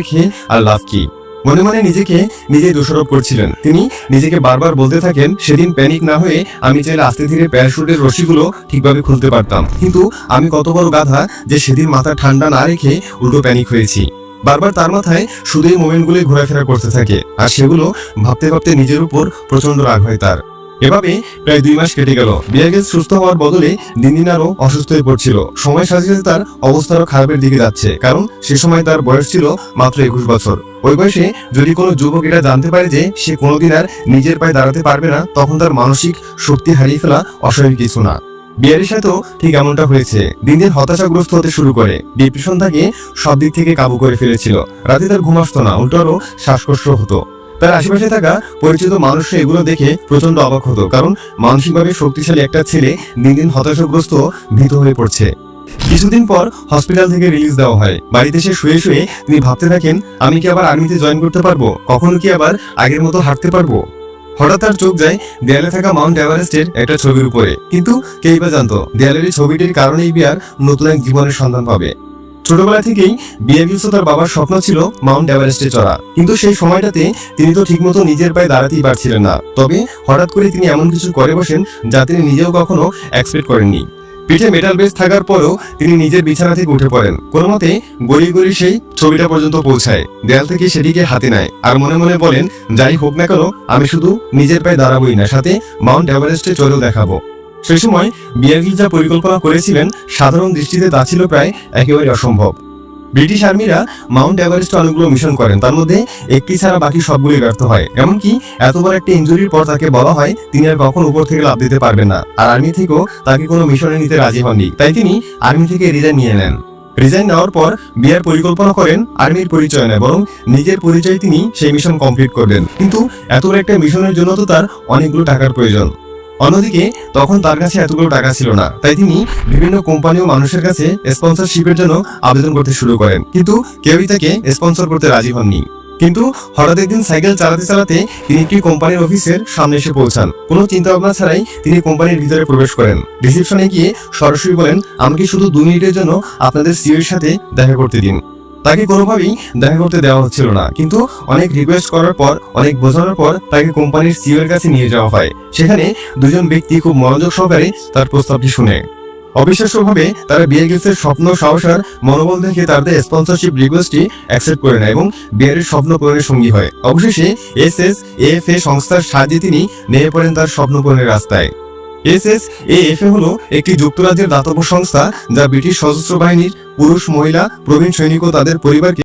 খেয়ে আর লাভ কি। মনে মনে নিজেকে নিজেই দোষারোপ করছিলেন। তিনি নিজেকে বারবার বলতে থাকেন, সেদিন প্যানিক না হয়ে আমি চাইলে আস্তে ধীরে প্যারাশুটের রশিগুলো ঠিকভাবে খুলতে পারতাম, কিন্তু আমি কত বড় গাধা যে সেদিন মাথা ঠান্ডা না রেখে উল্টো প্যানিক হয়েছি। বারবার তার মাথায় শুধু এই মোমেন্টগুলোই ঘোরাফেরা করতে থাকে, আর সেগুলো ভাবতে ভাবতে নিজের উপর প্রচন্ড রাগ হয় তার। এভাবে প্রায় 2 মাস কেটে গেল। বিয়ার গ্রিলস সুস্থ হওয়ার বদলে দিন দিন আরো অসুস্থ হয়ে পড়ছিল। সময় সাথে সাথে তার অবস্থা আরো খারাপের দিকে যাচ্ছে, কারণ সে সময় তার বয়স ছিল মাত্র 21 বছর। ওই বয়সে যদি কোনো যুবক এটা জানতে পারে যে সে কোনোদিন আর নিজের পায়ে দাঁড়াতে পারবে না, তখন তার মানসিক শক্তি হারিয়ে ফেলা অস্বাভাবিক কিছু না। বিয়ারের সাথেও ঠিক এমনটা হয়েছে। দিন দিন হতাশাগ্রস্ত হতে শুরু করে। ডিপ্রেশন তাকে সব দিক থেকে কাবু করে ফেলেছিল। রাতে তার ঘুম আসতো না, উল্টো আরো শ্বাসকষ্ট হতো। তার আশেপাশে থাকা পরিচিত মানুষরা এগুলো দেখে প্রচন্ড অবাক হতো, কারণ মানসিকভাবে শক্তিশালী একটা ছেলে দিন দিন হতাশাগ্রস্ত, ভীত হয়ে পড়ছে। কিছুদিন পর হসপিটাল থেকে রিলিজ দেওয়া হয়। বাড়িতে এসে শুয়ে শুয়ে তিনি ভাবতে থাকেন, আমি কি আবার আর্মিতে জয়েন করতে পারবো? কখনো কি আবার আগের মতো হাঁটতে পারবো? হঠাৎ তার চোখ যায় দেয়ালে থাকা মাউন্ট এভারেস্টের একটা ছবির উপরে। কিন্তু কেই বা জানতো দেয়ালের এই ছবিটির কারণেই বিয়ার নতুন এক জীবনের সন্ধান পাবে। ছোটবেলা থেকেই বিয়ার গ্রিলস তার বাবার স্বপ্ন ছিল মাউন্ট এভারেস্টে চড়া, কিন্তু সেই সময়টাতে তিনি তো ঠিকমতো নিজের পায়ে দাঁড়াতেই পারছিলেন না। তবে হঠাৎ করে তিনি এমন কিছু করে বসেন যা তিনি নিজেও কখনো এক্সপেক্ট করেননি। পিঠে মেটাল বেস থাকার পরেও তিনি নিজের বিছানা থেকে উঠে পড়েন। কোনো মতে গড়িয়ে গড়িয়ে সেই ছবিটা পর্যন্ত পৌঁছায়। দেয়াল থেকে সেটিকে হাতে নেয় আর মনে মনে বলেন, যাই হোক না কেন আমি শুধু নিজের পায়ে দাঁড়াবোই না, সাথে মাউন্ট এভারেস্টে চড়েও দেখাবো। সেই সময় বিয়ার গ্রিলস যা পরিকল্পনা করেছিলেন সাধারণ দৃষ্টিতে তা ছিল প্রায় একেবারে অসম্ভব। ব্রিটিশ আর্মিরা মাউন্ট এভারেস্টে অনেকগুলো মিশন করেন, তার মধ্যে একটি ছাড়া বাকি সবগুলি ব্যর্থ হয়। এমনকি এতবার একটা ইনজুরির পর তাকে বলা হয় তিনি আর কখন উপর থেকে লাফ দিতে পারবেন না, আর আর্মি থেকেও তাকে কোনো মিশনে নিতে রাজি হননি। তাই তিনি আর্মি থেকে রিজাইন নিয়ে নেন। রিজাইন নেওয়ার পর বিয়ার পরিকল্পনা করেন আর্মির পরিচয় নয়, বরং নিজের পরিচয় তিনি সেই মিশন কমপ্লিট করবেন। কিন্তু এত বড় একটা মিশনের জন্য তো তার অনেকগুলো টাকার প্রয়োজন। অন্যদিকে তখন তার কাছে এতগুলো টাকা ছিল না, তাই তিনি বিভিন্ন কোম্পানি ও মানুষের কাছে স্পন্সরশিপের জন্য আবেদন করতে শুরু করেন, কিন্তু কেউই তাকে স্পন্সর করতে রাজি হননি। কিন্তু হঠাৎ একদিন সাইকেল চালাতে চালাতে তিনি একটি কোম্পানির অফিসের সামনে এসে পৌঁছান। কোনো চিন্তা ভাবনা ছাড়াই তিনি কোম্পানির ভিতরে প্রবেশ করেন। রিসেপশনে গিয়ে সরাসরি বলেন, আমাকে শুধু 2 মিনিটের জন্য আপনাদের সিইও এর সাথে দেখা করতে দিন। তাকে কোনোভাবেই দেখা করতে দেওয়া হচ্ছিল না, কিন্তু অনেক রিকোয়েস্ট করার পর, অনেক বোঝানোর পর তাকে কোম্পানির সিইও এর কাছে নিয়ে যাওয়া হয়। সেখানে দুজন ব্যক্তি খুব মনোযোগ সহকারে তার প্রস্তাবটি শুনে। অবিশ্বাস্যভাবে তারা বিয়ার গ্রিলসের স্বপ্ন, সাহস আর মনোবল দেখে তাদের স্পন্সরশিপ রিকোয়েস্টটি অ্যাকসেপ্ট করে নেয় এবং বিয়ারের স্বপ্ন পূরণের সঙ্গী হয়। অবশেষে SSAFA সংস্থার সাহায্যে তিনি নেমে পড়েন তার স্বপ্ন পূরণের রাস্তায়। SSAFA হলো একটি যুক্তরাজ্যের দাতব্য সংস্থা যা ব্রিটিশ সশস্ত্র বাহিনীর পুরুষ, মহিলা, প্রবীণ সৈনিক ও তাদের পরিবারকে